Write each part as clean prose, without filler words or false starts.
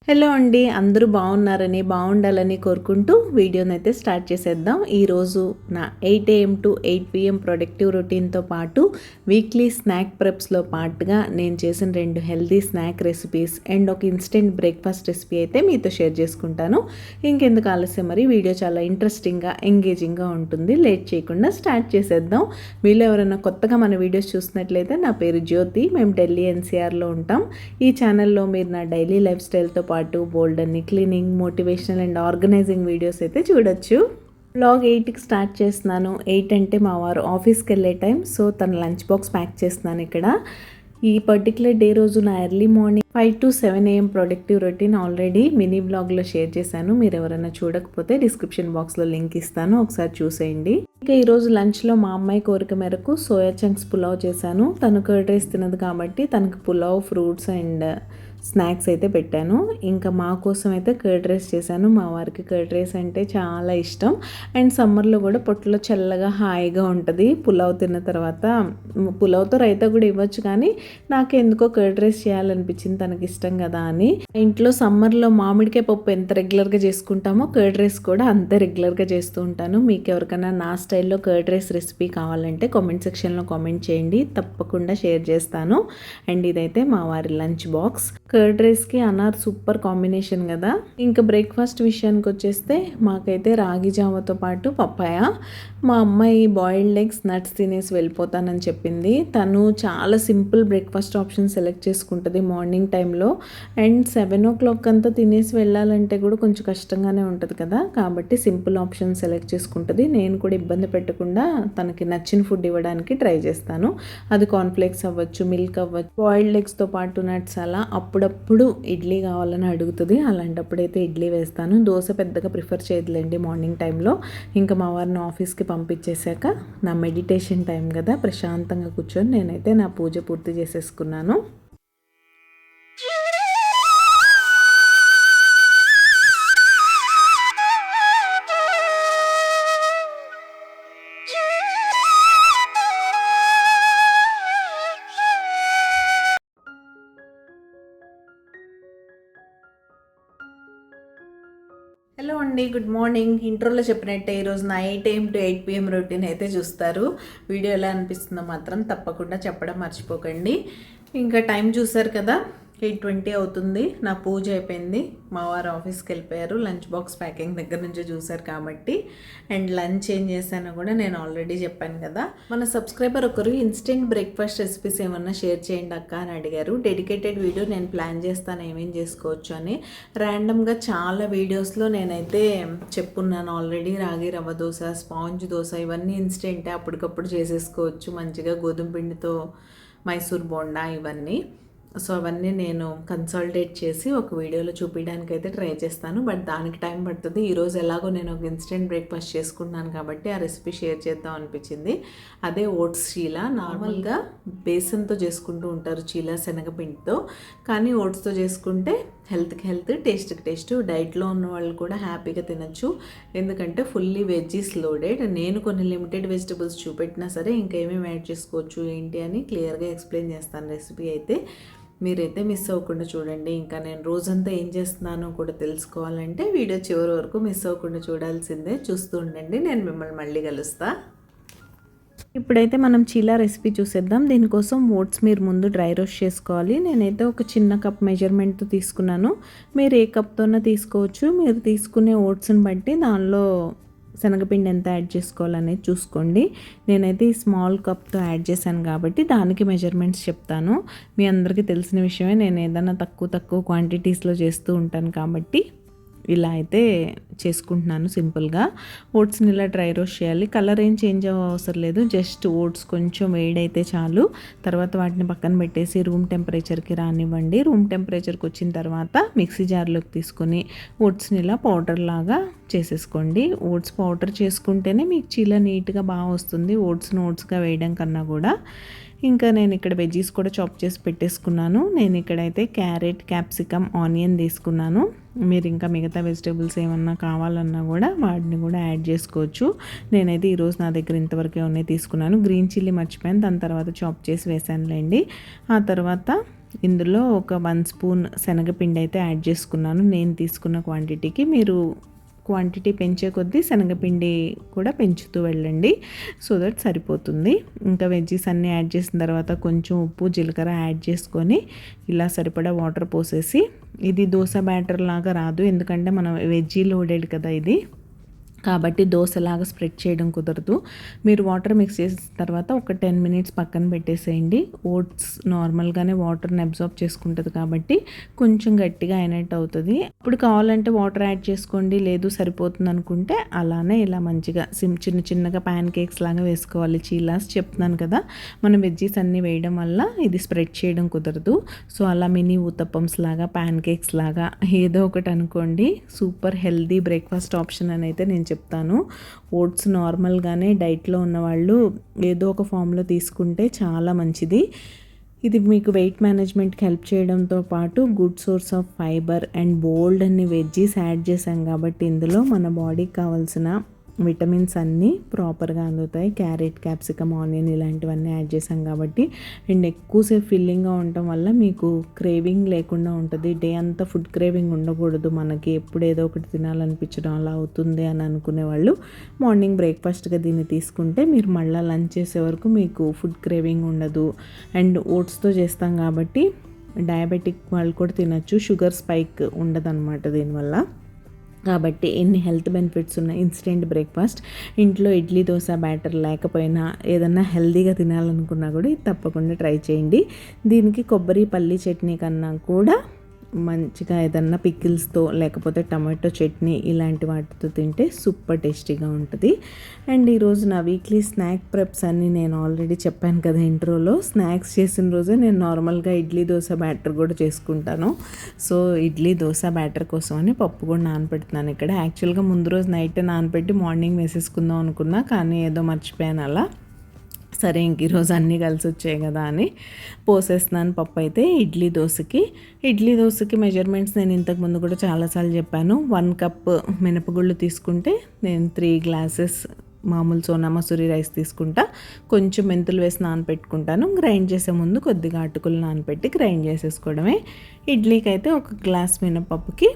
Hello అండి, అందరూ బాగున్నారని బాగుండాలని కోరుకుంటూ వీడియోని అయితే స్టార్ట్ చేసేద్దాం. ఈరోజు నా 8 AM to 8 PM ప్రొడక్టివ్ రొటీన్తో పాటు వీక్లీ స్నాక్ ప్రెప్స్లో పాటుగా నేను చేసిన 2 హెల్తీ స్నాక్ రెసిపీస్ అండ్ ఒక ఇన్స్టెంట్ బ్రేక్ఫాస్ట్ రెసిపీ అయితే మీతో షేర్ చేసుకుంటాను. ఇంకెందుకు ఆలస్యం, మరి వీడియో చాలా ఇంట్రెస్టింగ్గా ఎంగేజింగ్గా ఉంటుంది. లేట్ చేయకుండా స్టార్ట్ చేసేద్దాం. వీళ్ళు ఎవరైనా కొత్తగా మన వీడియోస్ చూసినట్లయితే, నా పేరు జ్యోతి, మేము ఢిల్లీ NCRలో ఉంటాం. ఈ ఛానల్లో మీరు నా డైలీ లైఫ్ స్టైల్తో పాటు బోల్డ్ అన్ని cleaning, motivational and organizing videos అయితే చూడొచ్చు. వ్లాగ్ 8కి స్టార్ట్ చేస్తున్నాను. 8 అంటే మా వారు ఆఫీస్కి వెళ్ళే టైం, సో తన లంచ్ బాక్స్ ప్యాక్ చేస్తున్నాను ఇక్కడ. ఈ పర్టికులర్ డే రోజు నా early morning 5 to 7 AM productive routine already mini బ్లాగ్లో షేర్ చేశాను. మీరు ఎవరైనా చూడకపోతే డిస్క్రిప్షన్ బాక్స్లో లింక్ ఇస్తాను, ఒకసారి చూసేయండి. ఇంకా ఈరోజు లంచ్లో మా అమ్మాయి కోరిక మేరకు సోయా చంక్స్ పులావ్ చేశాను. తను కర్డ్ రైస్ తినదు కాబట్టి తనకు పులావ్, ఫ్రూట్స్ అండ్ స్నాక్స్ అయితే పెట్టాను. ఇంకా మా కోసం అయితే కర్డ్ రైస్ చేశాను. మా వారికి కర్డ్ రైస్ అంటే చాలా ఇష్టం అండ్ సమ్మర్లో కూడా పొట్టలో చల్లగా హాయిగా ఉంటుంది. పులావ్ తిన్న తర్వాత పులావ్తో రైతా కూడా ఇవ్వచ్చు, కానీ నాకు ఎందుకో కర్డ్ రైస్ చేయాలనిపించింది, తనకి ఇష్టం కదా అని. ఇంట్లో సమ్మర్లో మామిడికాయ పప్పు ఎంత రెగ్యులర్గా చేసుకుంటామో కర్డ్ రైస్ కూడా అంతే రెగ్యులర్గా చేస్తూ ఉంటాను. మీకు ఎవరికైనా నా స్టైల్లో కర్డ్ రైస్ రెసిపీ కావాలంటే కామెంట్ సెక్షన్లో కామెంట్ చేయండి, తప్పకుండా షేర్ చేస్తాను. అండ్ ఇదైతే మా వారి లంచ్ బాక్స్. కర్డ్ రైస్కి అనార్ సూపర్ కాంబినేషన్ కదా. ఇంకా బ్రేక్ఫాస్ట్ విషయానికి వచ్చేస్తే మాకైతే రాగి జావతో పాటు పప్పాయ. మా అమ్మాయి బాయిల్డ్ ఎగ్స్, నట్స్ తినేసి వెళ్ళిపోతానని చెప్పింది. తను చాలా సింపుల్ బ్రేక్ఫాస్ట్ ఆప్షన్ సెలెక్ట్ చేసుకుంటుంది మార్నింగ్ టైంలో. అండ్ 7 o'clock అంతా తినేసి వెళ్ళాలంటే కూడా కొంచెం కష్టంగానే ఉంటుంది కదా, కాబట్టి సింపుల్ ఆప్షన్ సెలెక్ట్ చేసుకుంటుంది. నేను కూడా ఇబ్బంది పెట్టకుండా తనకి నచ్చిన ఫుడ్ ఇవ్వడానికి ట్రై చేస్తాను. అది కార్న్ఫ్లేక్స్ అవ్వచ్చు, మిల్క్ అవ్వచ్చు, బాయిల్డ్ ఎగ్స్తో పాటు నట్స్. అలా అప్పుడప్పుడు ఇడ్లీ కావాలని అడుగుతుంది, అలాంటప్పుడైతే ఇడ్లీ వేస్తాను. దోశ పెద్దగా ప్రిఫర్ చేయదులేండి మార్నింగ్ టైంలో. ఇంకా మా వారిని ఆఫీస్కి పంపించేశాక నా మెడిటేషన్ టైం కదా, ప్రశాంతంగా కూర్చొని నేనైతే నా పూజ పూర్తి చేసేసుకున్నాను. హలో అండి, గుడ్ మార్నింగ్. ఇంట్రోలో చెప్పినట్టే ఈరోజు నా 8 AM to 8 PM రొటీన్ అయితే చూస్తారు. వీడియో ఎలా అనిపిస్తుందో మాత్రం తప్పకుండా చెప్పడం మర్చిపోకండి. ఇంకా టైం చూసారు కదా, 8:20 అవుతుంది. నా పూజ అయిపోయింది, మా వారు ఆఫీస్కి వెళ్ళిపోయారు. లంచ్ బాక్స్ ప్యాకింగ్ దగ్గర నుంచి చూసారు కాబట్టి. అండ్ లంచ్ ఏం చేశానో కూడా నేను ఆల్రెడీ చెప్పాను కదా. మన సబ్స్క్రైబర్ ఒకరు ఇన్స్టెంట్ బ్రేక్ఫాస్ట్ రెసిపీస్ ఏమన్నా షేర్ చేయండి అక్క అని అడిగారు. డెడికేటెడ్ వీడియో నేను ప్లాన్ చేస్తాను ఏమేం చేసుకోవచ్చు అని. ర్యాండమ్గా చాలా వీడియోస్లో నేనైతే చెప్పున్నాను ఆల్రెడీ. రాగి రవ్వ దోశ, స్పాంజ్ దోశ, ఇవన్నీ ఇన్స్టెంటే, అప్పటికప్పుడు చేసేసుకోవచ్చు మంచిగా. గోధుమ పిండితో మైసూర్ బోండా ఇవన్నీ. సో అవన్నీ నేను కన్సల్టేట్ చేసి ఒక వీడియోలో చూపించడానికి అయితే ట్రై చేస్తాను, బట్ దానికి టైం పడుతుంది. ఈరోజు ఎలాగో నేను ఒక ఇన్స్టెంట్ బ్రేక్ఫాస్ట్ చేసుకున్నాను కాబట్టి ఆ రెసిపీ షేర్ చేద్దాం అనిపించింది. అదే ఓట్స్ చీలా. నార్మల్గా బేసన్తో చేసుకుంటూ ఉంటారు చీలా, శనగపిండితో, కానీ ఓట్స్తో చేసుకుంటే హెల్త్కి హెల్త్, టేస్ట్కి టేస్ట్. డైట్లో ఉన్న వాళ్ళు కూడా హ్యాపీగా తినచ్చు, ఎందుకంటే ఫుల్లీ వెజ్జీస్ లోడెడ్. నేను కొన్ని లిమిటెడ్ వెజిటబుల్స్ చూపెట్టినా సరే ఇంకా ఏమేమి యాడ్ చేసుకోవచ్చు ఏంటి అని క్లియర్గా ఎక్స్ప్లెయిన్ చేస్తాను రెసిపీ అయితే. మీరైతే మిస్ అవ్వకుండా చూడండి. ఇంకా నేను రోజంతా ఏం చేస్తున్నానో కూడా తెలుసుకోవాలంటే వీడియో చివరి వరకు మిస్ అవ్వకుండా చూడాల్సిందే. చూస్తూ ఉండండి, నేను మిమ్మల్ని మళ్ళీ కలుస్తా. ఇప్పుడైతే మనం చీలా రెసిపీ చూసేద్దాం. దీనికోసం ఓట్స్ మీరు ముందు డ్రై రోస్ట్ చేసుకోవాలి. నేనైతే ఒక చిన్న కప్ మెజర్మెంట్తో తీసుకున్నాను. మీరు ఏ కప్తోనో తీసుకోవచ్చు. మీరు తీసుకునే ఓట్స్ని బట్టి దానిలో శనగపిండి ఎంత యాడ్ చేసుకోవాలనేది చూసుకోండి. నేనైతే ఈ స్మాల్ కప్తో యాడ్ చేశాను కాబట్టి దానికి మెజర్మెంట్స్ చెప్తాను. మీ అందరికీ తెలిసిన విషయమే, నేను ఏదైనా తక్కువ క్వాంటిటీస్లో చేస్తూ ఉంటాను కాబట్టి ఇలా అయితే చేసుకుంటున్నాను సింపుల్గా. ఓట్స్ని ఇలా డ్రై రోస్ట్ చేయాలి. కలర్ ఏం చేంజ్ అవసరం లేదు, జస్ట్ ఓట్స్ కొంచెం వేడైతే చాలు. తర్వాత వాటిని పక్కన పెట్టేసి రూమ్ టెంపరేచర్కి రానివ్వండి. రూమ్ టెంపరేచర్కి వచ్చిన తర్వాత మిక్సీ జార్లోకి తీసుకొని ఓట్స్ని ఇలా పౌడర్ లాగా చేసేసుకోండి. ఓట్స్ పౌడర్ చేసుకుంటేనే మీకు చీల నీట్గా బాగా వస్తుంది, ఓట్స్గా వేయడం కన్నా కూడా. ఇంకా నేను ఇక్కడ వెజ్జీస్ కూడా చాప్ చేసి పెట్టేసుకున్నాను. నేను ఇక్కడైతే క్యారెట్, క్యాప్సికమ్, ఆనియన్ తీసుకున్నాను. మీరు ఇంకా మిగతా వెజిటేబుల్స్ ఏమన్నా కావాలన్నా కూడా వాటిని కూడా యాడ్ చేసుకోవచ్చు. నేనైతే ఈరోజు నా దగ్గర ఇంతవరకే ఉన్నాయి తీసుకున్నాను. గ్రీన్ చిల్లీ మర్చిపోయాను, దాని తర్వాత చాప్ చేసి వేసానులేండి. ఆ తర్వాత ఇందులో ఒక 1 స్పూన్ శనగపిండి అయితే యాడ్ చేసుకున్నాను. నేను తీసుకున్న క్వాంటిటీకి మీరు క్వాంటిటీ పెంచే కొద్దీ శనగపిండి కూడా పెంచుతూ వెళ్ళండి, సో దట్ సరిపోతుంది. ఇంకా వెజ్జీస్ అన్నీ యాడ్ చేసిన తర్వాత కొంచెం ఉప్పు, జీలకర్ర యాడ్ చేసుకొని ఇలా సరిపడా వాటర్ పోసేసి, ఇది దోశ బ్యాటర్ లాగా రాదు ఎందుకంటే మనం వెజ్జీ లోడెడ్ కదా ఇది, కాబట్టి దోశలాగా స్ప్రెడ్ చేయడం కుదరదు. మీరు వాటర్ మిక్స్ చేసిన తర్వాత ఒక 10 మినిట్స్ పక్కన పెట్టేసేయండి. ఓట్స్ నార్మల్గానే వాటర్ని అబ్జార్బ్ చేసుకుంటుంది కాబట్టి కొంచెం గట్టిగా అయినట్టు అవుతుంది. ఇప్పుడు కావాలంటే వాటర్ యాడ్ చేసుకోండి, లేదు సరిపోతుంది అనుకుంటే అలానే ఇలా మంచిగా చిన్న చిన్నగా ప్యాన్ కేక్స్ లాగా వేసుకోవాలి. చీలాస్ చెప్తున్నాను కదా, మనం వెజ్జీస్ అన్నీ వేయడం వల్ల ఇది స్ప్రెడ్ చేయడం కుదరదు. సో అలా మినీ ఊతప్పమ్స్ లాగా, ప్యాన్ కేక్స్ లాగా ఏదో ఒకటి అనుకోండి. సూపర్ హెల్దీ బ్రేక్ఫాస్ట్ ఆప్షన్ అని అయితే నేను చెప్తాను. ఓట్స్ నార్మల్గానే డైట్లో ఉన్నవాళ్ళు ఏదో ఒక ఫామ్లో తీసుకుంటే చాలా మంచిది. ఇది మీకు వెయిట్ మేనేజ్మెంట్కి హెల్ప్ చేయడంతో పాటు good source of fiber and bold అన్ని వెజ్జీస్ యాడ్ చేసాం కాబట్టి ఇందులో మన బాడీకి కావాల్సిన విటమిన్స్ అన్నీ ప్రాపర్గా అందుతాయి. క్యారెట్, క్యాప్సికమ్, ఆనియన్ ఇలాంటివన్నీ యాడ్ చేసాం కాబట్టి. అండ్ ఎక్కువసేపు ఫిల్లింగ్గా ఉండటం వల్ల మీకు క్రేవింగ్ లేకుండా ఉంటుంది. డే అంతా ఫుడ్ క్రేవింగ్ ఉండకూడదు మనకి, ఎప్పుడు ఏదో ఒకటి తినాలనిపించడం అలా అవుతుంది అని అనుకునే వాళ్ళు మార్నింగ్ బ్రేక్ఫాస్ట్గా దీన్ని తీసుకుంటే మీరు మళ్ళీ లంచ్ చేసే వరకు మీకు ఫుడ్ క్రేవింగ్ ఉండదు. అండ్ ఓట్స్తో చేస్తాం కాబట్టి డయాబెటిక్ వాళ్ళు కూడా తినచ్చు, షుగర్ స్పైక్ ఉండదన్నమాట దీనివల్ల. కాబట్టి ఎన్ని హెల్త్ బెనిఫిట్స్ ఉన్న ఇన్స్టెంట్ బ్రేక్ఫాస్ట్. ఇంట్లో ఇడ్లీ, దోశ బ్యాటర్ లేకపోయినా ఏదన్నా హెల్తీగా తినాలనుకున్నా కూడా ఇది తప్పకుండా ట్రై చేయండి. దీనికి కొబ్బరి, పల్లి చట్నీ కన్నా కూడా మంచిగా ఏదన్నా పికిల్స్తో లేకపోతే టమాటో చట్నీ ఇలాంటి వాటితో తింటే సూపర్ టేస్టీగా ఉంటుంది. అండ్ ఈరోజు నా వీక్లీ స్నాక్ ప్రెప్స్ అన్నీ నేను ఆల్రెడీ చెప్పాను కదా ఇంట్రోలో. స్నాక్స్ చేసిన రోజే నేను నార్మల్గా ఇడ్లీ, దోశ బ్యాటర్ కూడా చేసుకుంటాను. సో ఇడ్లీ, దోశ బ్యాటర్ కోసం అని పప్పు కూడా నానపెడుతున్నాను ఇక్కడ. యాక్చువల్గా ముందు రోజు నైట్ నానపెట్టి మార్నింగ్ వేసేసుకుందాం అనుకున్నా, కానీ ఏదో మర్చిపోయాను అలా. సరే ఇంక ఈరోజు అన్నీ కలిసి వచ్చాయి కదా అని పోసేస్తున్నాను పప్పు అయితే. ఇడ్లీ దోశకి మెజర్మెంట్స్ నేను ఇంతకుముందు కూడా చాలాసార్లు చెప్పాను. 1 కప్ మినపగుళ్ళు తీసుకుంటే నేను 3 గ్లాసెస్ మామూలు సోనా మసూరి రైస్ తీసుకుంటా. కొంచెం మెంతులు వేసి నానపెట్టుకుంటాను. గ్రైండ్ చేసే ముందు కొద్దిగా అటుకులు నానపెట్టి గ్రైండ్ చేసేసుకోవడమే. ఇడ్లీకి అయితే 1 గ్లాస్ మినపప్పుకి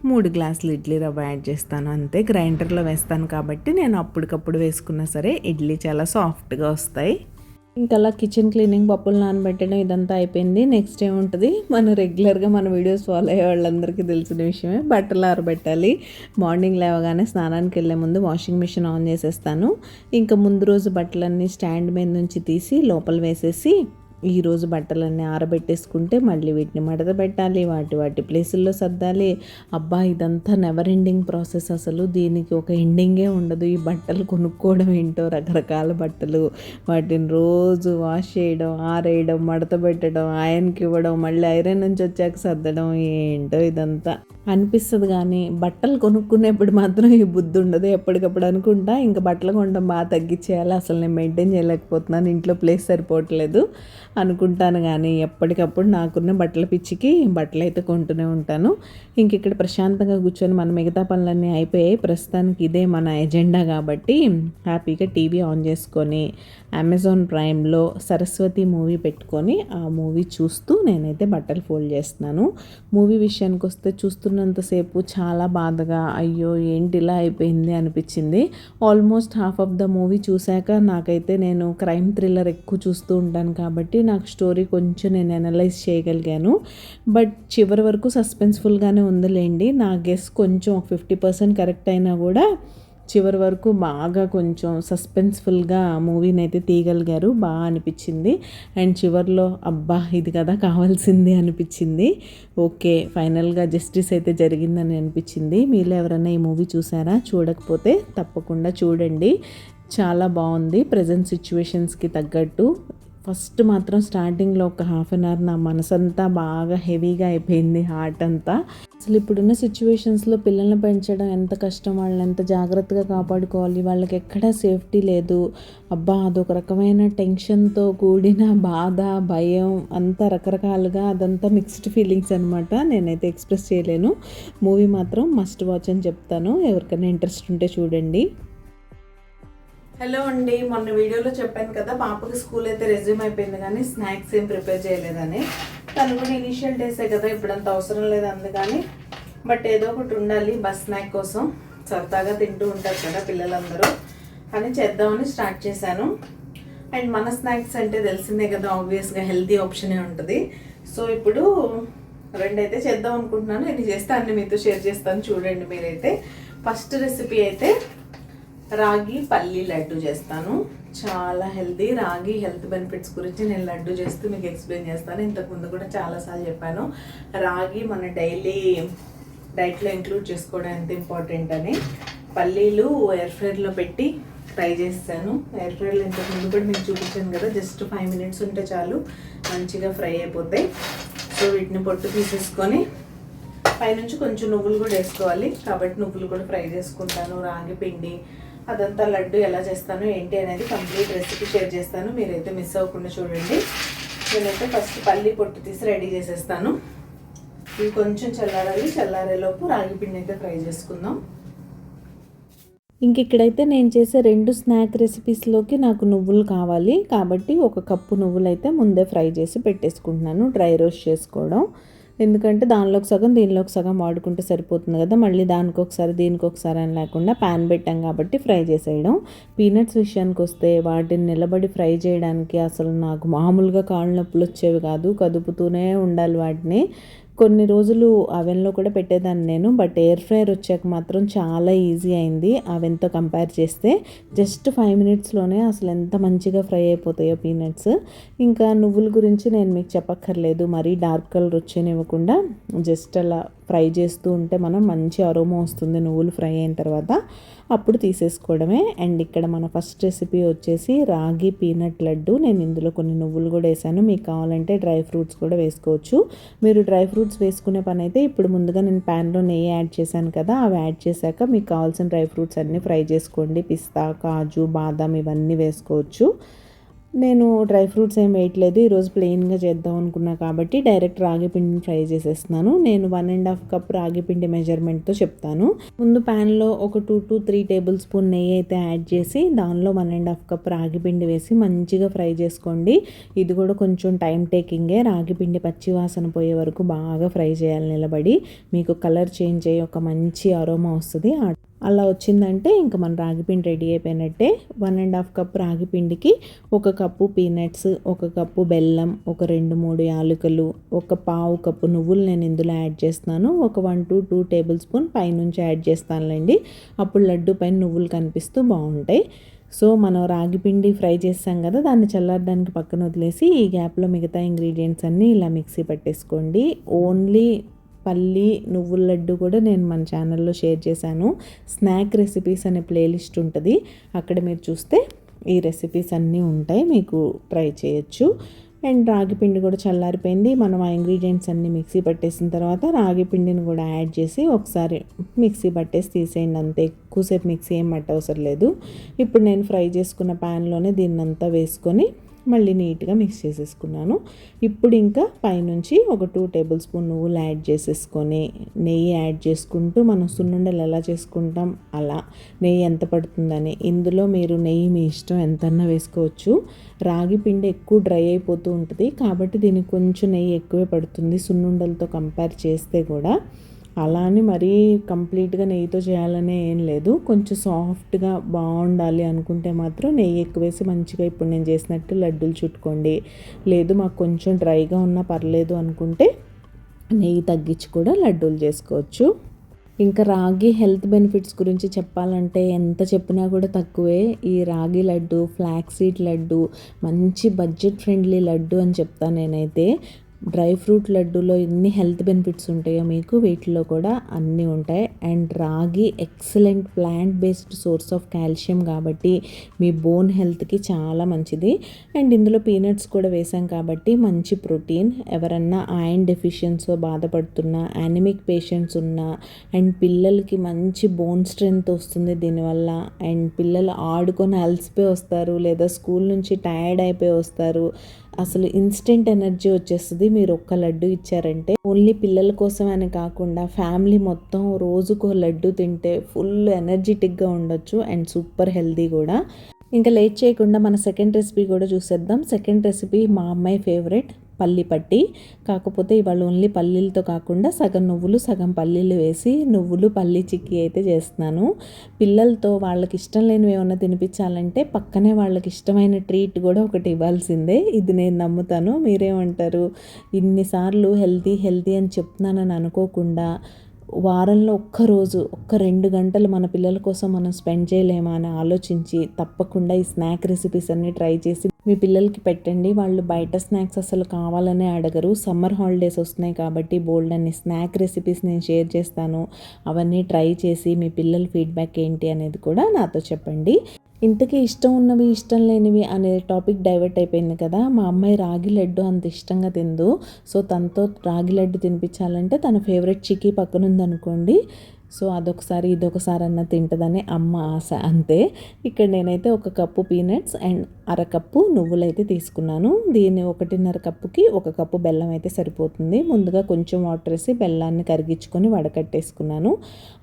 3 గ్లాసులు ఇడ్లీ రవ్వ యాడ్ చేస్తాను అంతే. గ్రైండర్లో వేస్తాను కాబట్టి నేను అప్పటికప్పుడు వేసుకున్నా సరే ఇడ్లీ చాలా సాఫ్ట్గా వస్తాయి. ఇంకా అలా కిచెన్ క్లీనింగ్, పప్పులు నానబెట్టడం ఇదంతా అయిపోయింది. నెక్స్ట్ ఏముంటుంది, మనం రెగ్యులర్గా మన వీడియోస్ ఫాలో అయ్యే వాళ్ళందరికీ తెలిసిన విషయమే, బట్టలు ఆరబెట్టాలి. మార్నింగ్ లేవగానే స్నానానికి వెళ్ళే ముందు వాషింగ్ మిషన్ ఆన్ చేసేస్తాను. ఇంకా ముందు రోజు బట్టలన్నీ స్టాండ్ మీద నుంచి తీసి లోపల వేసేసి ఈరోజు బట్టలన్నీ ఆరబెట్టేసుకుంటే మళ్ళీ వీటిని మడత పెట్టాలి, వాటి ప్లేసుల్లో సర్దాలి. అబ్బా ఇదంతా నెవర్ ఎండింగ్ ప్రాసెస్. అసలు దీనికి ఒక ఎండింగే ఉండదు. ఈ బట్టలు కొనుక్కోవడం ఏంటో, రకరకాల బట్టలు, వాటిని రోజు వాష్ చేయడం, ఆరేయడం, మడత పెట్టడం, ఐరన్కి ఇవ్వడం, మళ్ళీ ఐరన్ నుంచి వచ్చాక సర్దడం, ఏంటో ఇదంతా అనిపిస్తుంది. కానీ బట్టలు కొనుక్కునేప్పుడు మాత్రం ఈ బుద్ధి ఉండదు. ఎప్పటికప్పుడు అనుకుంటా ఇంకా బట్టలు కొనడం బాగా తగ్గించేయాలి, అసలు నేను మెయింటైన్ చేయలేకపోతున్నాను, ఇంట్లో ప్లేస్ సరిపోవట్లేదు అనుకుంటాను. కానీ ఎప్పటికప్పుడు నాకున్న బట్టల పిచ్చికి బట్టలు అయితే కొంటూనే ఉంటాను. ఇంక ఇక్కడ ప్రశాంతంగా కూర్చొని మన మిగతా పనులన్నీ అయిపోయాయి. ప్రస్తుతానికి ఇదే మన ఎజెండా కాబట్టి హ్యాపీగా టీవీ ఆన్ చేసుకొని అమెజాన్ ప్రైమ్లో సరస్వతి మూవీ పెట్టుకొని ఆ మూవీ చూస్తూ నేనైతే బట్టలు ఫోల్డ్ చేస్తున్నాను. మూవీ విషయానికి వస్తే చూస్తున్నంతసేపు చాలా బాధగా అయ్యో ఏంటి ఇలా అయిపోయింది అనిపించింది. Almost half of the movie చూశాక నాకైతే, నేను క్రైమ్ థ్రిల్లర్ ఎక్కువ చూస్తూ ఉంటాను కాబట్టి నాకు స్టోరీ కొంచెం నేను అనలైజ్ చేయగలిగాను. బట్ చివరి వరకు సస్పెన్స్ఫుల్గానే ఉందిలేండి. నా గెస్ కొంచెం 50% కరెక్ట్ అయినా కూడా చివరి వరకు బాగా కొంచెం సస్పెన్స్ఫుల్గా మూవీని అయితే తీయగలిగారు, బాగా అనిపించింది. అండ్ చివరిలో అబ్బా ఇది కదా కావాల్సింది అనిపించింది. ఓకే, ఫైనల్గా జస్టిస్ అయితే జరిగిందని అనిపించింది. మీరు ఎవరైనా ఈ మూవీ చూసారా? చూడకపోతే తప్పకుండా చూడండి, చాలా బాగుంది. ప్రజెంట్ సిచ్యువేషన్స్కి తగ్గట్టు ఫస్ట్ మాత్రం స్టార్టింగ్లో ఒక హాఫ్ అన్ అవర్ నా మనసంతా బాగా హెవీగా అయిపోయింది, హార్ట్ అంతా. అసలు ఇప్పుడున్న సిచ్యువేషన్స్లో పిల్లల్ని పెంచడం ఎంత కష్టం, వాళ్ళని ఎంత జాగ్రత్తగా కాపాడుకోవాలి, వాళ్ళకి ఎక్కడా సేఫ్టీ లేదు. అబ్బా అదొక రకమైన టెన్షన్తో కూడిన బాధ, భయం అంతా రకరకాలుగా, అదంతా మిక్స్డ్ ఫీలింగ్స్ అనమాట. నేనైతే ఎక్స్ప్రెస్ చేయలేను. మూవీ మాత్రం మస్ట్ వాచ్ అని చెప్తాను, ఎవరికైనా ఇంట్రెస్ట్ ఉంటే చూడండి. హలో అండి, మొన్న వీడియోలో చెప్పాను కదా పాపకి స్కూల్ అయితే రెజ్యూమ్ అయిపోయింది కానీ స్నాక్స్ ఏం ప్రిపేర్ చేయలేదని. తను కూడా ఇనిషియల్ డేసే కదా, ఇప్పుడంత అవసరం లేదు అందుకని. బట్ ఏదో ఒకటి ఉండాలి బస్ స్నాక్ కోసం, సరదాగా తింటూ ఉంటారు కదా పిల్లలందరూ అని చేద్దామని స్టార్ట్ చేశాను. అండ్ మన స్నాక్స్ అంటే తెలిసిందే కదా, ఆబ్వియస్గా హెల్తీ ఆప్షనే ఉంటుంది. సో ఇప్పుడు రెండైతే చేద్దాం అనుకుంటున్నాను. ఇది చేస్తే అన్ని మీతో షేర్ చేస్తాను, చూడండి మీరైతే. ఫస్ట్ రెసిపీ అయితే రాగి పల్లి లడ్డు చేస్తాను. చాలా హెల్తీ, రాగి హెల్త్ బెనిఫిట్స్ గురించి నేను లడ్డు చేస్తూ మీకు ఎక్స్ప్లెయిన్ చేస్తాను. ఇంతకుముందు కూడా చాలాసార్లు చెప్పాను, రాగి మన డైలీ డైట్లో ఇంక్లూడ్ చేసుకోవడం ఎంత ఇంపార్టెంట్ అని. పల్లీలు ఎయిర్ ఫ్రైర్లో పెట్టి ఫ్రై చేస్తాను. ఎయిర్ ఫ్రైర్లో ఇంతకుముందు కూడా మీకు చూపించాను కదా, జస్ట్ 5 minutes ఉంటే చాలు, మంచిగా ఫ్రై అయిపోతాయి. సో వీటిని పొట్టు తీసేసుకొని పైనుంచి కొంచెం నువ్వులు కూడా వేసుకోవాలి కాబట్టి నువ్వులు కూడా ఫ్రై చేసుకుంటాను. రాగి పిండి అదంతా లడ్డు ఎలా చేస్తాను ఏంటి అనేది కంప్లీట్ రెసిపీ షేర్ చేస్తాను, మీరైతే మిస్ అవ్వకుండా చూడండి. నేనైతే ఫస్ట్ పల్లి పొట్టు తీసి రెడీ చేసేస్తాను. ఇవి కొంచెం చల్లారాలి, చల్లారేలోపు రాగి పిండి అయితే ఫ్రై చేసుకుందాం. ఇంక ఇక్కడైతే నేను చేసే 2 స్నాక్ రెసిపీస్లోకి నాకు నువ్వులు కావాలి కాబట్టి 1 కప్పు నువ్వులు అయితే ముందే ఫ్రై చేసి పెట్టేసుకుంటున్నాను, డ్రై రోస్ట్ చేసుకోవడం. ఎందుకంటే దానిలోకి సగం దీనిలోకి సగం వాడుకుంటే సరిపోతుంది కదా, మళ్ళీ దానికొకసారి దీనికొకసారి అని లేకుండా ప్యాన్ పెట్టాం కాబట్టి ఫ్రై చేసేయడం. పీనట్స్ విషయానికి వస్తే వాటిని నిలబడి ఫ్రై చేయడానికి అసలు నాకు మామూలుగా కాళ్ళు నొప్పులు వచ్చేవి కాదు, కదుపుతూనే ఉండాలి వాటిని. కొన్ని రోజులు అవెన్లో కూడా పెట్టేదాన్ని నేను, బట్ ఎయిర్ ఫ్రైయర్ వచ్చాక మాత్రం చాలా ఈజీ అయింది అవెన్తో కంపేర్ చేస్తే. జస్ట్ 5 minutesలోనే అసలు ఎంత మంచిగా ఫ్రై అయిపోతాయో పీనట్స్. ఇంకా నువ్వుల గురించి నేను మీకు చెప్పక్కర్లేదు, మరీ డార్క్ కలర్ వచ్చేనివ్వకుండా జస్ట్ అలా ఫ్రై చేస్తూ ఉంటే మనం మంచి అరోమా వస్తుంది నువ్వులు ఫ్రై అయిన తర్వాత, అప్పుడు తీసేసుకోవడమే. అండ్ ఇక్కడ మన ఫస్ట్ రెసిపీ వచ్చేసి రాగి పీనట్ లడ్డు. నేను ఇందులో కొన్ని నువ్వులు కూడా వేసాను, మీకు కావాలంటే డ్రై ఫ్రూట్స్ కూడా వేసుకోవచ్చు. మీరు డ్రై ఫ్రూట్స్ వేసుకునే పని అయితే ఇప్పుడు ముందుగా నేను ప్యాన్లో నెయ్యి యాడ్ చేశాను కదా, అవి యాడ్ చేశాక మీకు కావాల్సిన డ్రై ఫ్రూట్స్ అన్నీ ఫ్రై చేసుకోండి. పిస్తా, కాజు, బాదాం ఇవన్నీ వేసుకోవచ్చు. నేను డ్రై ఫ్రూట్స్ ఏం వేయట్లేదు, ఈరోజు ప్లెయిన్గా చేద్దాం అనుకున్నా కాబట్టి డైరెక్ట్ రాగి పిండిని ఫ్రై చేసేస్తున్నాను. నేను 1.5 కప్ రాగి పిండి మెజర్మెంట్తో చెప్తాను. ముందు ప్యాన్లో ఒక 2 to 3 tablespoon నెయ్యి అయితే యాడ్ చేసి దానిలో 1.5 కప్ రాగి పిండి వేసి మంచిగా ఫ్రై చేసుకోండి. ఇది కూడా కొంచెం టైం టేకింగే, రాగి పిండి పచ్చి వాసన పోయే వరకు బాగా ఫ్రై చేయాలి నిలబడి. మీకు కలర్ చేంజ్ అయ్యి ఒక మంచి అరోమా వస్తుంది. అలా వచ్చిందంటే ఇంకా మన రాగిపిండి రెడీ అయిపోయినట్టే. 1.5 కప్ రాగిపిండికి 1 కప్పు పీనట్స్, 1 కప్పు బెల్లం, ఒక 2-3 యాలకులు, 1/4 కప్పు నువ్వులు నేను ఇందులో యాడ్ చేస్తున్నాను. ఒక 1 to 2 tablespoon పైనుంచి యాడ్ చేస్తానులేండి, అప్పుడు లడ్డు పైన నువ్వులు కనిపిస్తూ బాగుంటాయి. సో మనం రాగిపిండి ఫ్రై చేస్తాం కదా, దాన్ని చల్లారడానికి పక్కన వదిలేసి ఈ గ్యాప్లో మిగతా ఇంగ్రీడియంట్స్ అన్నీ ఇలా మిక్సీ పట్టేసుకోండి. ఓన్లీ పల్లి నువ్వుల లడ్డు కూడా నేను మన ఛానల్లో షేర్ చేశాను, స్నాక్ రెసిపీస్ అనే ప్లేలిస్ట్ ఉంటుంది, అక్కడ మీరు చూస్తే ఈ రెసిపీస్ అన్నీ ఉంటాయి, మీకు ట్రై చేయొచ్చు. అండ్ రాగి పిండి కూడా చల్లారిపోయింది. మనం ఆ ఇంగ్రీడియంట్స్ అన్నీ మిక్సీ పట్టేసిన తర్వాత రాగి పిండిని కూడా యాడ్ చేసి ఒకసారి మిక్సీ పట్టేసి తీసేయండి, అంతే. ఎక్కువసేపు మిక్సీ ఏం పట్టవసరం లేదు. ఇప్పుడు నేను ఫ్రై చేసుకున్న ప్యాన్లోనే దీన్నంతా వేసుకొని మళ్ళీ నీట్గా మిక్స్ చేసేసుకున్నాను. ఇప్పుడు ఇంకా పైనుంచి ఒక 2 tablespoon నువ్వులు యాడ్ చేసేసుకొని నెయ్యి యాడ్ చేసుకుంటూ మనం సున్నుండలు ఎలా చేసుకుంటాం అలా నెయ్యి ఎంత పడుతుందని, ఇందులో మీరు నెయ్యి మీ ఇష్టం ఎంతన్నా వేసుకోవచ్చు. రాగి పిండి ఎక్కువ డ్రై అయిపోతూ ఉంటుంది కాబట్టి దీనికి కొంచెం నెయ్యి ఎక్కువే పడుతుంది సున్నుండలతో కంపేర్ చేస్తే కూడా. అలా అని మరీ కంప్లీట్గా నెయ్యితో చేయాలనే ఏం లేదు, కొంచెం సాఫ్ట్గా బాగుండాలి అనుకుంటే మాత్రం నెయ్యి ఎక్కువ వేసి మంచిగా ఇప్పుడు నేను చేసినట్టు లడ్డూలు చుట్టుకోండి. లేదు మాకు కొంచెం డ్రైగా ఉన్నా పర్లేదు అనుకుంటే నెయ్యి తగ్గించి కూడా లడ్డూలు చేసుకోవచ్చు. ఇంకా రాగి హెల్త్ బెనిఫిట్స్ గురించి చెప్పాలంటే ఎంత చెప్పినా కూడా తక్కువే. ఈ రాగి లడ్డు, ఫ్లాక్స్ సీడ్ లడ్డు మంచి బడ్జెట్ ఫ్రెండ్లీ లడ్డు అని చెప్తాను నేనైతే. డ్రై ఫ్రూట్ లడ్డూలో ఎన్ని హెల్త్ బెనిఫిట్స్ ఉంటాయో మీకు వీటిలో కూడా అన్నీ ఉంటాయి. అండ్ రాగి excellent plant based source of calcium కాబట్టి మీ బోన్ హెల్త్కి చాలా మంచిది. అండ్ ఇందులో పీనట్స్ కూడా వేసాం కాబట్టి మంచి ప్రోటీన్. ఎవరన్నా ఐరన్ డెఫిషియన్సీ బాధపడుతున్నా, యానిమిక్ పేషెంట్స్ ఉన్నా, అండ్ పిల్లలకి మంచి బోన్ స్ట్రెంగ్త్ వస్తుంది దీనివల్ల. అండ్ పిల్లలు ఆడుకొని అలసిపోయి వస్తారు, లేదా స్కూల్ నుంచి టైర్డ్ అయిపోయి వస్తారు, అసలు ఇన్స్టెంట్ ఎనర్జీ వచ్చేస్తుంది మీరు ఒక్క లడ్డు ఇచ్చారంటే. ఓన్లీ పిల్లల కోసం అని కాకుండా ఫ్యామిలీ మొత్తం రోజుకో లడ్డు తింటే ఫుల్ ఎనర్జెటిక్గా ఉండొచ్చు అండ్ సూపర్ హెల్తీ కూడా. ఇంకా లేట్ చేయకుండా మన సెకండ్ రెసిపీ కూడా చూసేద్దాం. సెకండ్ రెసిపీ మా అమ్మాయి ఫేవరెట్, పల్లి పట్టి. కాకపోతే ఇవాళ ఓన్లీ పల్లీలతో కాకుండా సగం నువ్వులు సగం పల్లీలు వేసి నువ్వులు పల్లి చిక్కీ అయితే చేస్తున్నాను. పిల్లలతో వాళ్ళకి ఇష్టం లేనివి ఏమన్నా తినిపించాలంటే పక్కనే వాళ్ళకి ఇష్టమైన ట్రీట్ కూడా ఒకటి ఇవ్వాల్సిందే. ఇది నేను నమ్ముతాను. మీరేమంటారు? ఇన్నిసార్లు హెల్తీ హెల్తీ అని చెప్తున్నానని అనుకోకుండా వారంలో ఒక్కరోజు 2 గంటలు మన పిల్లల కోసం మనం స్పెండ్ చేయలేమా అని ఆలోచించి తప్పకుండా ఈ స్నాక్ రెసిపీస్ అన్నీ ట్రై చేసి మీ పిల్లలకి పెట్టండి. వాళ్ళు బయట స్నాక్స్ అసలు కావాలనే అడగరు. సమ్మర్ హాలిడేస్ వస్తున్నాయి కాబట్టి బోల్డ్ అన్ని స్నాక్ రెసిపీస్ నేను షేర్ చేస్తాను. అవన్నీ ట్రై చేసి మీ పిల్లల ఫీడ్బ్యాక్ ఏంటి అనేది కూడా నాతో చెప్పండి. ఇంతకీ ఇష్టం ఉన్నవి ఇష్టం లేనివి అనే టాపిక్ డైవర్ట్ అయిపోయింది కదా. మా అమ్మాయి రాగి లడ్డు అంత ఇష్టంగా తిందు. సో తనతో రాగి లడ్డు తినిపించాలంటే తన ఫేవరెట్ చిక్కీ పక్కనుందనుకోండి, సో అదొకసారి ఇదొకసారి అన్న తింటుందని అమ్మ ఆశ అంతే. ఇక్కడ నేనైతే 1 కప్పు పీనట్స్ అండ్ 1/2 కప్పు నువ్వులు అయితే తీసుకున్నాను. దీన్ని 1.5 కప్పుకి 1 కప్పు బెల్లం అయితే సరిపోతుంది. ముందుగా కొంచెం వాటర్ వేసి బెల్లాన్ని కరిగించుకొని వడకట్టేసుకున్నాను.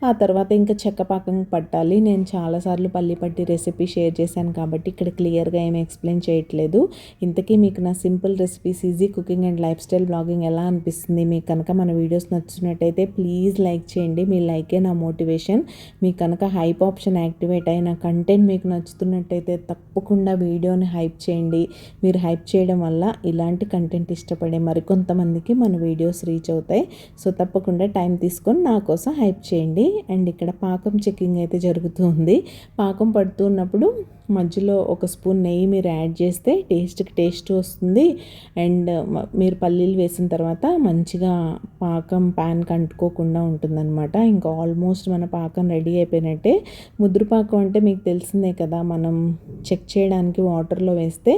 ఆ తర్వాత ఇంకా చెక్కపాకం పట్టాలి. నేను చాలాసార్లు పల్లి పట్టి రెసిపీ షేర్ చేశాను కాబట్టి ఇక్కడ క్లియర్గా ఏమి ఎక్స్ప్లెయిన్ చేయట్లేదు. ఇంతకీ మీకు నా simple recipes, easy cooking and life style blogging ఎలా అనిపిస్తుంది? మీకు కనుక మన వీడియోస్ నచ్చినట్టయితే ప్లీజ్ లైక్ చేయండి. మీ లైక్ నా మోటివేషన్. మీకు కనుక హైప్ ఆప్షన్ యాక్టివేట్ అయిన కంటెంట్ మీకు నచ్చుతున్నట్టయితే తప్పకుండా వీడియోని హైప్ చేయండి. మీరు హైప్ చేయడం వల్ల ఇలాంటి కంటెంట్ ఇష్టపడే మరికొంతమందికి మన వీడియోస్ రీచ్ అవుతాయి. సో తప్పకుండా టైం తీసుకొని నా కోసం హైప్ చేయండి. అండ్ ఇక్కడ పాకం చెకింగ్ అయితే జరుగుతుంది. పాకం పడుతున్నప్పుడు మధ్యలో 1 స్పూన్ నెయ్యి మీరు యాడ్ చేస్తే టేస్ట్కి టేస్ట్ వస్తుంది. అండ్ మీరు పల్లీలు వేసిన తర్వాత మంచిగా పాకం ప్యాన్కి అంటుకోకుండా ఉంటుందన్నమాట. ఇంకా ఆల్మోస్ట్ మన పాకం రెడీ అయిపోయినట్టే. ముద్ర పాకం అంటే మీకు తెలిసిందే కదా, మనం చెక్ చేయడానికి వాటర్లో వేస్తే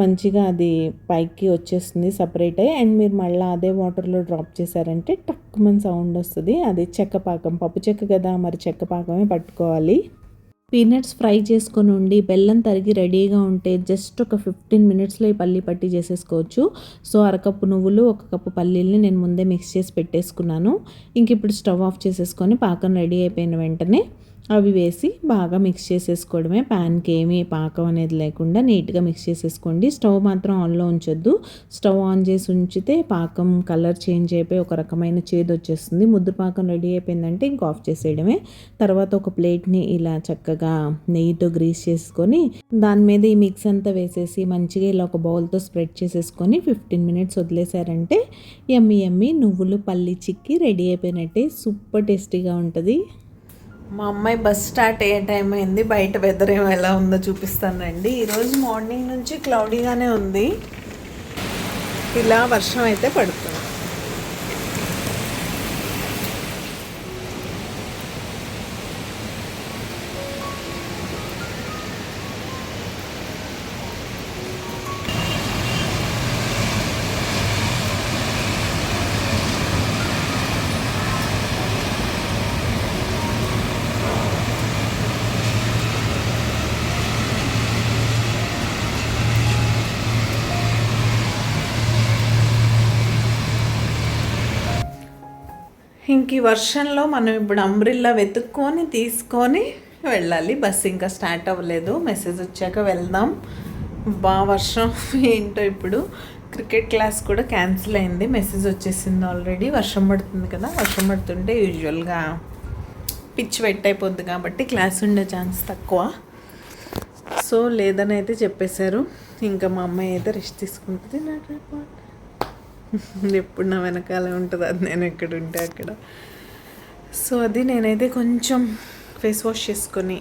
మంచిగా అది పైకి వచ్చేస్తుంది సపరేట్ అయ్యి. అండ్ మీరు మళ్ళీ అదే వాటర్లో డ్రాప్ చేశారంటే టక్కుమని సౌండ్ వస్తుంది. అది చెక్క పాకం, పప్పు చెక్క కదా, మరి చెక్క పాకమే పట్టుకోవాలి. పీనట్స్ ఫ్రై చేసుకొని ఉండి బెల్లం తరిగి రెడీగా ఉంటే జస్ట్ ఒక 15 మినిట్స్లో ఈ పల్లి పట్టి చేసేసుకోవచ్చు. సో 1/2 కప్పు నువ్వులు 1 కప్పు పల్లీల్ని నేను ముందే మిక్స్ చేసి పెట్టేసుకున్నాను. ఇంక ఇప్పుడు స్టవ్ ఆఫ్ చేసేసుకొని పాకం రెడీ అయిపోయిన వెంటనే అవి వేసి బాగా మిక్స్ చేసేసుకోవడమే. ప్యాన్కి ఏమీ పాకం అనేది లేకుండా నీట్గా మిక్స్ చేసేసుకోండి. స్టవ్ మాత్రం ఆన్లో ఉంచొద్దు. స్టవ్ ఆన్ చేసి ఉంచితే పాకం కలర్ చేంజ్ అయిపోయి ఒక రకమైన చేదు వచ్చేస్తుంది. ముద్ద పాకం రెడీ అయిపోయిందంటే ఇంక ఆఫ్ చేసేయడమే. తర్వాత ఒక ప్లేట్ని ఇలా చక్కగా నెయ్యితో గ్రీస్ చేసుకొని దాని మీద ఈ మిక్స్ అంతా వేసేసి మంచిగా ఇలా ఒక బౌల్తో స్ప్రెడ్ చేసేసుకొని 15 మినిట్స్ వదిలేసారంటే యమ్మీ యమ్మీ నువ్వులు పల్లి చిక్కీ రెడీ అయిపోయినట్టే. సూపర్ టేస్టీగా ఉంటుంది. మా అమ్మాయి బస్ స్టార్ట్ అయ్యే టైం అయింది. బయట వెదర్ ఏమో ఎలా ఉందో చూపిస్తానండి. ఈరోజు మార్నింగ్ నుంచి క్లౌడీగానే ఉంది. ఇలా వర్షం అయితే పడుతుంది. ఇంక ఈ వర్షంలో మనం ఇప్పుడు అంబ్రిల్లా వెతుక్కొని తీసుకొని వెళ్ళాలి. బస్సు ఇంకా స్టార్ట్ అవ్వలేదు. మెసేజ్ వచ్చాక వెళ్దాం. వర్షం ఏంటో ఇప్పుడు. క్రికెట్ క్లాస్ కూడా క్యాన్సిల్ అయింది. మెసేజ్ వచ్చేసింది ఆల్రెడీ. వర్షం పడుతుంది కదా, వర్షం పడుతుంటే యూజువల్గా పిచ్ వెట్ అయిపోద్ది కాబట్టి క్లాస్ ఉండే ఛాన్స్ తక్కువ. సో లేదని అయితే చెప్పేశారు. ఇంకా మా అమ్మాయి అయితే రెస్ట్ తీసుకుంటుంది. ఎప్పుడు నా వెనకాలే ఉంటుంది, అది నేను ఎక్కడ ఉంటే అక్కడ. సో అది నేనైతే కొంచెం ఫేస్ వాష్ చేసుకొని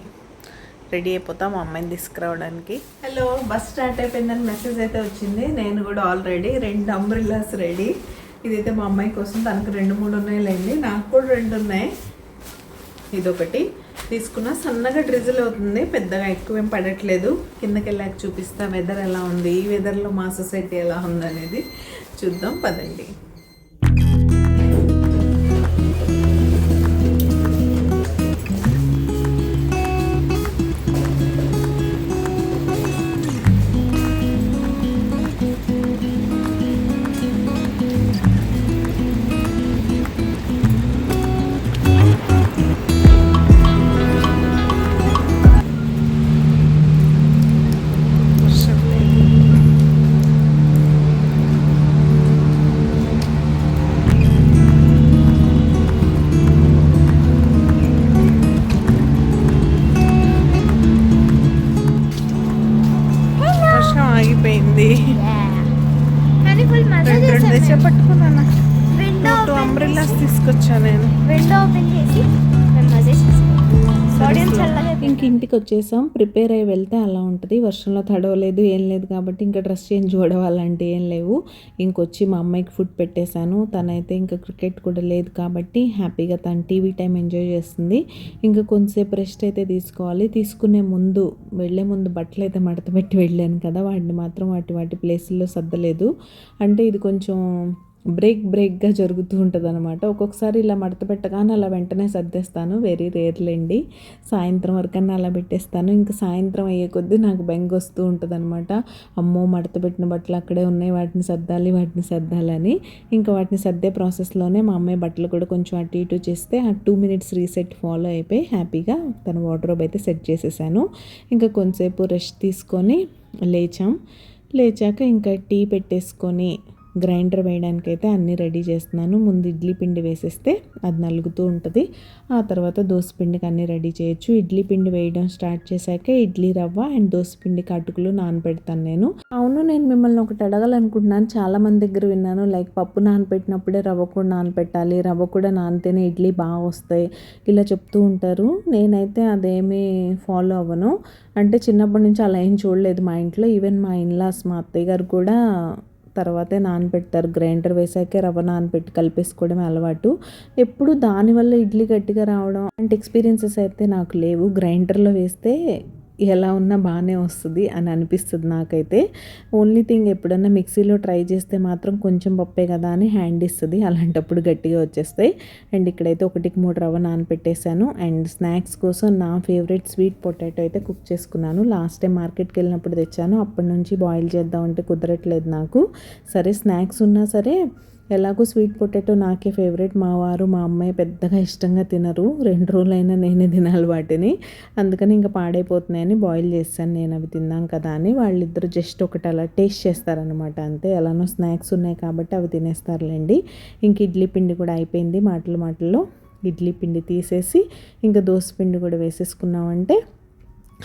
రెడీ అయిపోతాం మా అమ్మాయిని తీసుకురావడానికి. హలో, బస్ స్టార్ట్ అయిపోయిందని మెసేజ్ అయితే వచ్చింది. నేను కూడా ఆల్రెడీ 2 అంబ్రిల్లాస్ రెడీ. ఇదైతే మా అమ్మాయి కోసం, తనకు 2-3 ఉన్నాయిలేండి, నాకు కూడా 2 ఉన్నాయి. ఇదొకటి తీసుకున్నా. సన్నగా డ్రిజిల్ అవుతుంది, పెద్దగా ఎక్కువేం పడట్లేదు. కిందకి వెళ్ళాక చూపిస్తా వెదర్ ఎలా ఉంది, ఈ వెదర్లో మా సొసైటీ ఎలా ఉందనేది చూద్దాం పదండి. ఆగిపోయింది. పట్టుకున్నాను. 2 అంబ్రెల్లాస్ తీసుకొచ్చా నేను. ఇంక ఇంటికి వచ్చేసాం. ప్రిపేర్ అయ్యి వెళ్తే అలా ఉంటుంది. వర్షంలో తడవలేదు, ఏం లేదు కాబట్టి ఇంకా డ్రెస్ చేంజ్ చూడవాలంటే ఏం లేవు. ఇంకొచ్చి మా అమ్మాయికి ఫుడ్ పెట్టేశాను. తనైతే ఇంకా క్రికెట్ కూడా లేదు కాబట్టి హ్యాపీగా తను టీవీ టైం ఎంజాయ్ చేస్తుంది. ఇంకా కొంతసేపు రెస్ట్ అయితే తీసుకోవాలి. తీసుకునే ముందు, వెళ్ళే ముందు బట్టలు అయితే మడత పెట్టి వెళ్ళాను కదా, వాటిని మాత్రం వాటి ప్లేసుల్లో సర్దలేదు. అంటే ఇది కొంచెం బ్రేక్గా జరుగుతూ ఉంటుంది అనమాట. ఒక్కొక్కసారి ఇలా మడత పెట్టగానే అలా వెంటనే సర్దేస్తాను, వెరీ రేర్లేండి. సాయంత్రం వరకన్నా అలా పెట్టేస్తాను. ఇంకా సాయంత్రం అయ్యే కొద్దీ నాకు బెంగ వస్తూ ఉంటుంది అనమాట. అమ్మో, మడత పెట్టిన బట్టలు అక్కడే ఉన్నాయి, వాటిని సర్దాలని. ఇంకా వాటిని సర్దే ప్రాసెస్లోనే మా అమ్మాయి బట్టలు కూడా కొంచెం అటు ఇటు చేస్తే ఆ 2 minutes రీసెట్ ఫాలో అయిపోయి హ్యాపీగా తన వార్డ్రోబ్ అయితే సెట్ చేసేసాను. ఇంకా కొంతసేపు రెస్ట్ తీసుకొని లేచాక ఇంకా టీ పెట్టేసుకొని గ్రైండర్ వేయడానికైతే అన్నీ రెడీ చేస్తున్నాను. ముందు ఇడ్లీ పిండి వేసేస్తే అది నలుగుతూ ఉంటుంది. ఆ తర్వాత దోసపిండికి అన్నీ రెడీ చేయొచ్చు. ఇడ్లీ పిండి వేయడం స్టార్ట్ చేశాక ఇడ్లీ రవ్వ అండ్ దోసపిండికి అటుకులు నానబెడతాను నేను. అవును, నేను మిమ్మల్ని ఒకటి అడగాలనుకుంటున్నాను. చాలామంది దగ్గర విన్నాను, లైక్ పప్పు నానబెట్టినప్పుడే రవ్వ కూడా నానబెట్టాలి, రవ్వ కూడా నానితేనే ఇడ్లీ బాగా వస్తాయి, ఇలా చెప్తూ ఉంటారు. నేనైతే అదేమీ ఫాలో అవ్వను. అంటే చిన్నప్పటి నుంచి అలా ఏం చూడలేదు మా ఇంట్లో. ఈవెన్ మా ఇన్లాస్, మా అత్తయ్య గారు కూడా తర్వాతే నానబెడతారు. గ్రైండర్ వేసాకే రవ్వ నానబెట్టి కలిపేసుకోవడమే అలవాటు. ఎప్పుడు దానివల్ల ఇడ్లీ గట్టిగా రావడం అంటే ఎక్స్పీరియన్సెస్ అయితే నాకు లేవు. గ్రైండర్లో వేస్తే ఎలా ఉన్నా బాగానే వస్తుంది అని అనిపిస్తుంది నాకైతే. ఓన్లీ థింగ్, ఎప్పుడన్నా మిక్సీలో ట్రై చేస్తే మాత్రం కొంచెం పప్పే కదా అని హ్యాండ్ ఇస్తుంది, అలాంటప్పుడు గట్టిగా వచ్చేస్తాయి. అండ్ ఇక్కడైతే 1-3 రవ్వ నానబెట్టేశాను. అండ్ స్నాక్స్ కోసం నా ఫేవరెట్ స్వీట్ పొటాటో అయితే కుక్ చేసుకున్నాను. లాస్ట్ టైం మార్కెట్కి వెళ్ళినప్పుడు తెచ్చాను, అప్పటి నుంచి బాయిల్ చేద్దామంటే కుదరట్లేదు నాకు. సరే, స్నాక్స్ ఉన్నా సరే ఎలాగో స్వీట్ పొటాటో నాకే ఫేవరెట్. మా వారు, మా అమ్మాయి పెద్దగా ఇష్టంగా తినరు. 2 రోజులైనా నేనే తినాలి వాటిని. అందుకని ఇంకా పాడైపోతున్నాయని బాయిల్ చేస్తాను నేను, అవి తిన్నాం కదా అని. వాళ్ళిద్దరూ జస్ట్ ఒకటి అలా టేస్ట్ చేస్తారనమాట, అంతే. ఎలానో స్నాక్స్ ఉన్నాయి కాబట్టి అవి తినేస్తారులేండి. ఇంక ఇడ్లీ పిండి కూడా అయిపోయింది. మాటల్లో ఇడ్లీ పిండి తీసేసి ఇంకా దోశ పిండి కూడా వేసేసుకున్నామంటే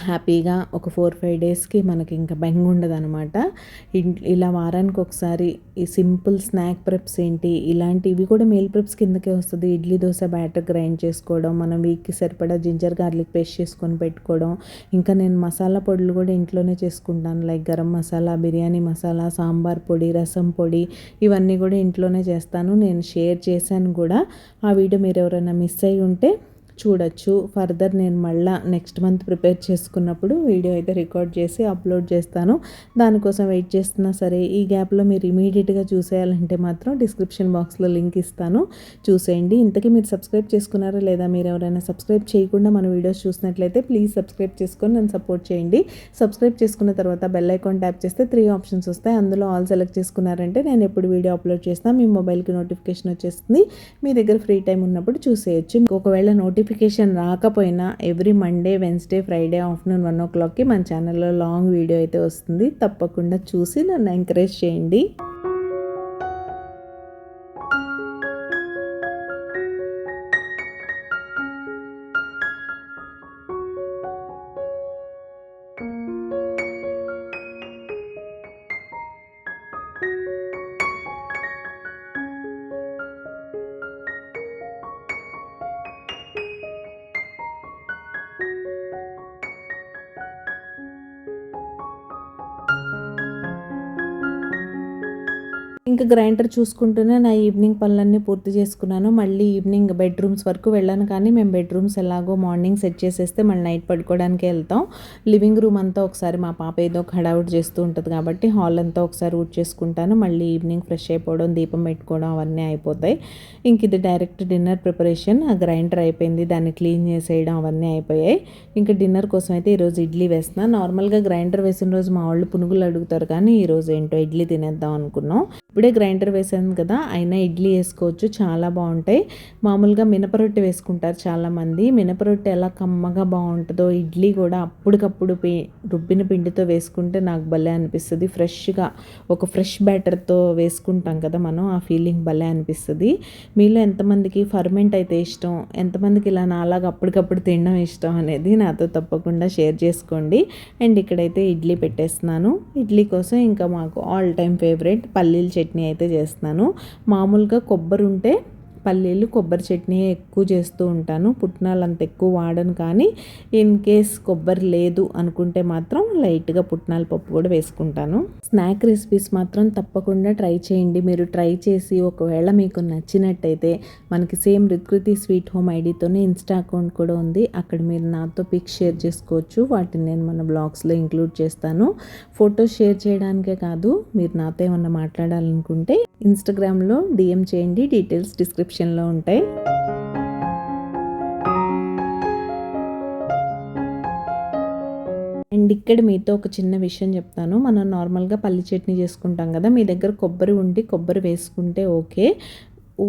హ్యాపీగా ఒక 4-5 డేస్కి మనకి ఇంకా బెంగ ఉండదు అనమాట. ఇలా వారానికి ఒకసారి ఈ సింపుల్ స్నాక్ ప్రెప్స్ ఏంటి, ఇలాంటివి కూడా మీల్ ప్రెప్స్ కిందకే వస్తుంది. ఇడ్లీ దోశ బ్యాటర్ గ్రైండ్ చేసుకోవడం, మనం వీక్కి సరిపడా జింజర్ గార్లిక్ పేస్ట్ చేసుకొని పెట్టుకోవడం. ఇంకా నేను మసాలా పొడులు కూడా ఇంట్లోనే చేసుకుంటాను, లైక్ గరం మసాలా, బిర్యానీ మసాలా, సాంబార్ పొడి, రసం పొడి, ఇవన్నీ కూడా ఇంట్లోనే చేస్తాను. నేను షేర్ చేశాను కూడా. ఆ వీడియో మీరు ఎవరైనా మిస్ అయ్యి ఉంటే చూడొచ్చు. ఫర్దర్ నేను మళ్ళీ నెక్స్ట్ మంత్ ప్రిపేర్ చేసుకున్నప్పుడు వీడియో అయితే రికార్డ్ చేసి అప్లోడ్ చేస్తాను. దానికోసం వెయిట్ చేస్తున్నా సరే, ఈ గ్యాప్లో మీరు ఇమీడియట్గా చూసేయాలంటే మాత్రం డిస్క్రిప్షన్ బాక్స్లో లింక్ ఇస్తాను, చూసేయండి. ఇంతకీ మీరు సబ్స్క్రైబ్ చేసుకున్నారా లేదా? మీరు ఎవరైనా సబ్స్క్రైబ్ చేయకుండా మన వీడియోస్ చూసినట్లయితే ప్లీజ్ సబ్స్క్రైబ్ చేసుకొని నన్ను సపోర్ట్ చేయండి. సబ్స్క్రైబ్ చేసుకున్న తర్వాత బెల్ ఐకాన్ ట్యాప్ చేస్తే 3 ఆప్షన్స్ వస్తాయి. అందులో ఆల్ సెలెక్ట్ చేసుకున్నారంటే నేను ఎప్పుడు వీడియో అప్లోడ్ చేసినా మీ మొబైల్కి నోటిఫికేషన్ వచ్చేస్తుంది. మీ దగ్గర ఫ్రీ టైం ఉన్నప్పుడు చూసేయచ్చు. ఒకవేళ నోటిఫికేషన్ రాకపోయినా every Monday, Wednesday, Friday afternoon 1 o'clockకి మన ఛానల్లో లాంగ్ వీడియో అయితే వస్తుంది. తప్పకుండా చూసి నన్ను ఎంకరేజ్ చేయండి. ఇంకా గ్రైండర్ చూసుకుంటూనే నా ఈవినింగ్ పనులన్నీ పూర్తి చేసుకున్నాను. మళ్ళీ ఈవినింగ్ బెడ్రూమ్స్ వరకు వెళ్ళాను, కానీ మేము బెడ్రూమ్స్ ఎలాగో మార్నింగ్ సెట్ చేసేస్తే మళ్ళీ నైట్ పడుకోవడానికే వెళ్తాం. లివింగ్ రూమ్ అంతా ఒకసారి మా పాప ఏదో హడావుడి చేస్తూ ఉంటుంది కాబట్టి హాల్ అంతా ఒకసారి ఊడ్ చేసుకుంటాను. మళ్ళీ ఈవినింగ్ ఫ్రెష్ అయిపోవడం, దీపం పెట్టుకోవడం అవన్నీ అయిపోతాయి. ఇంక ఇది డైరెక్ట్ డిన్నర్ ప్రిపరేషన్. ఆ గ్రైండర్ అయిపోయింది, దాన్ని క్లీన్ చేసేయడం అవన్నీ అయిపోయాయి. ఇంకా డిన్నర్ కోసం అయితే ఈరోజు ఇడ్లీ వేస్తున్నాను. నార్మల్గా గ్రైండర్ వేసిన రోజు మా వాళ్ళు పునుగులు అడుగుతారు, కానీ ఈరోజు ఏంటో ఇడ్లీ తినేద్దాం అనుకున్నాం. ఇప్పుడే గ్రైండర్ వేసాను కదా, అయినా ఇడ్లీ వేసుకోవచ్చు, చాలా బాగుంటాయి. మామూలుగా మినపరొట్టె వేసుకుంటారు చాలామంది. మినపరొట్టె ఎలా కమ్మగా బాగుంటుందో ఇడ్లీ కూడా అప్పటికప్పుడు రుబ్బిన పిండితో వేసుకుంటే నాకు భలే అనిపిస్తుంది. ఫ్రెష్గా ఒక ఫ్రెష్ బ్యాటర్తో వేసుకుంటాం కదా మనం, ఆ ఫీలింగ్ భలే అనిపిస్తుంది. మీలో ఎంతమందికి ఫర్మెంట్ అయితే ఇష్టం, ఎంతమందికి ఇలా నాలాగా అప్పటికప్పుడు తినడం ఇష్టం అనేది నాతో తప్పకుండా షేర్ చేసుకోండి. అండ్ ఇక్కడైతే ఇడ్లీ పెట్టేస్తున్నాను. ఇడ్లీ కోసం ఇంకా మాకు ఆల్ టైమ్ ఫేవరెట్ పల్లీల చట్నీ అయితే చేస్తున్నాను. మామూలుగా కొబ్బరి ఉంటే పల్లీలు కొబ్బరి చట్నీ ఎక్కువ చేస్తూ ఉంటాను. పుట్నాలు అంత ఎక్కువ వాడను, కానీ ఇన్ కేస్ కొబ్బరి లేదు అనుకుంటే మాత్రం లైట్గా పుట్నాల పప్పు కూడా వేసుకుంటాను. స్నాక్ రెసిపీస్ మాత్రం తప్పకుండా ట్రై చేయండి. మీరు ట్రై చేసి ఒకవేళ మీకు నచ్చినట్టయితే మనకి సేమ్ రుత్కృతి స్వీట్ హోమ్ ఐడితోనే ఇన్స్టా అకౌంట్ కూడా ఉంది, అక్కడ మీరు నాతో పిక్స్ షేర్ చేసుకోవచ్చు. వాటిని నేను మన బ్లాగ్స్లో ఇంక్లూడ్ చేస్తాను. ఫొటోస్ షేర్ చేయడానికే కాదు, మీరు నాతో ఏమన్నా మాట్లాడాలనుకుంటే ఇన్స్టాగ్రామ్లో డిఎం చేయండి, డీటెయిల్స్ డిస్క్రిప్షన్లో ఉంటాయి. అండ్ ఇక్కడ మీతో ఒక చిన్న విషయం చెప్తాను. మనం నార్మల్గా పల్లి చట్నీ చేసుకుంటాం కదా, మీ దగ్గర కొబ్బరి ఉండి కొబ్బరి వేసుకుంటే ఓకే.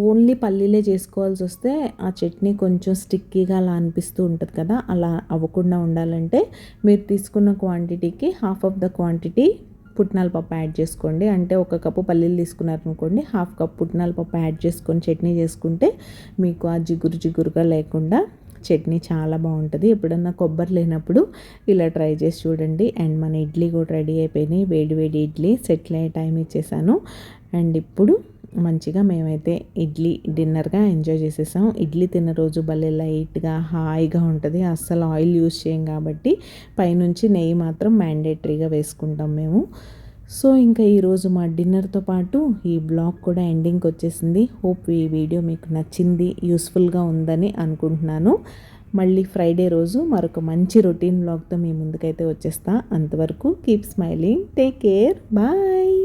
ఓన్లీ పల్లీలే చేసుకోవాల్సి వస్తే ఆ చట్నీ కొంచెం స్టిక్కీగా అలా అనిపిస్తూ ఉంటుంది కదా, అలా అవ్వకుండా ఉండాలంటే మీరు తీసుకున్న క్వాంటిటీకి హాఫ్ ఆఫ్ ద క్వాంటిటీ పుట్నాల పప్పు యాడ్ చేసుకోండి. అంటే ఒక కప్పు పల్లీలు తీసుకున్నారనుకోండి, హాఫ్ కప్ పుట్నాల పప్పు యాడ్ చేసుకొని చట్నీ చేసుకుంటే మీకు ఆ జిగురుగా లేకుండా చట్నీ చాలా బాగుంటుంది. ఎప్పుడన్నా కొబ్బరి లేనప్పుడు ఇలా ట్రై చేసి చూడండి. అండ్ మన ఇడ్లీ కూడా రెడీ అయిపోయినాయి. వేడి ఇడ్లీ సెటిల్ అయ్యే టైం ఇచ్చేసాను. అండ్ ఇప్పుడు మంచిగా మేమైతే ఇడ్లీ డిన్నర్గా ఎంజాయ్ చేసేసాం. ఇడ్లీ తిన్న రోజు భలే లైట్గా హాయిగా ఉంటుంది. అస్సలు ఆయిల్ యూజ్ చేయం కాబట్టి పైనుంచి నెయ్యి మాత్రం మ్యాండేటరీగా వేసుకుంటాం మేము. సో ఇంకా ఈరోజు మా డిన్నర్తో పాటు ఈ బ్లాగ్ కూడా ఎండింగ్కి వచ్చేసింది. హోప్ ఈ వీడియో మీకు నచ్చింది, యూస్ఫుల్గా ఉందని అనుకుంటున్నాను. మళ్ళీ ఫ్రైడే రోజు మరొక మంచి రొటీన్ బ్లాగ్తో మీ ముందుకైతే వచ్చేస్తా. అంతవరకు keep smiling, take care, bye.